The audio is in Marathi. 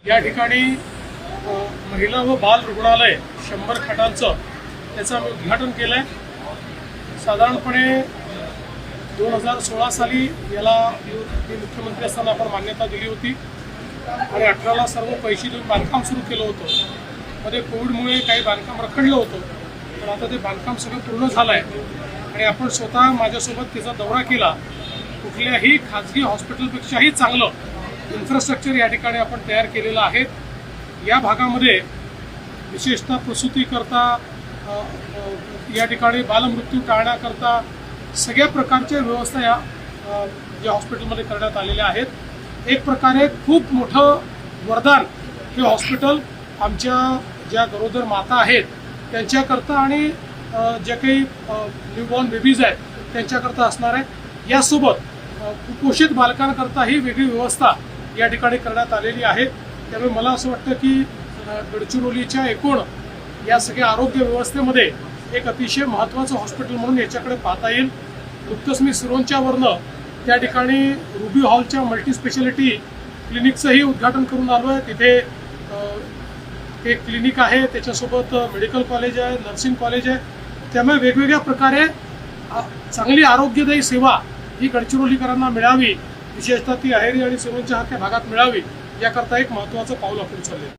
या ठिकाणी महिला व बाल रुग्णालय 100 खाटांचं त्याचं आम्ही उद्घाटन केलं आहे। साधारणपणे 2016 साली याला मी मुख्यमंत्री असताना आपण मान्यता दिली होती आणि 18ला सर्व पैसे देऊन बांधकाम सुरू केलं होतं। मध्ये कोविडमुळे काही बांधकाम रखडलं होतं, पण आता ते बांधकाम सगळं पूर्ण झालं आहे आणि आपण स्वतः माझ्यासोबत त्याचा दौरा केला। कुठल्याही खाजगी हॉस्पिटलपेक्षाही चांगलं इन्फ्रास्ट्रक्चर या ठिकाणी आपण तयार केलेलं आहे। या भागामध्ये विशेषतः प्रसूतीकरता या ठिकाणी बालमृत्यू टाळण्याकरता सगळ्या प्रकारच्या व्यवस्था या हॉस्पिटलमध्ये करण्यात आलेल्या आहेत। एक प्रकारे खूप मोठं वरदान हे हॉस्पिटल आमच्या ज्या गरोदर माता आहेत त्यांच्याकरता आणि ज्या काही न्यूबॉर्न बेबीज आहेत त्यांच्याकरता असणार आहे। यासोबत कुपोषित बालकांकरता ही वेगळी व्यवस्था या ठिकाणी करण्यात आलेली आहे। त्यामुळे मला असं वाटतं की गडचिरोलीच्या एकूण या सगळ्या आरोग्य व्यवस्थेमध्ये एक अतिशय महत्त्वाचं हॉस्पिटल म्हणून याच्याकडे पाहता येईल। नुकतंच मी सिरोंच्यावरनं त्या ठिकाणी रुबी हॉलच्या मल्टीस्पेशालिटी क्लिनिकचंही उद्घाटन करून आलो आहे। तिथे एक क्लिनिक आहे, त्याच्यासोबत मेडिकल कॉलेज आहे, नर्सिंग कॉलेज आहे। त्यामुळे वेगवेगळ्या प्रकारे चांगली आरोग्यदायी सेवा ही गडचिरोलीकरांना मिळावी, विशेषतः ती अहेरी आणि सिरोंच्या ह्या भागात मिळावी, याकरता एक महत्त्वाचं पाऊल आपण उचलले।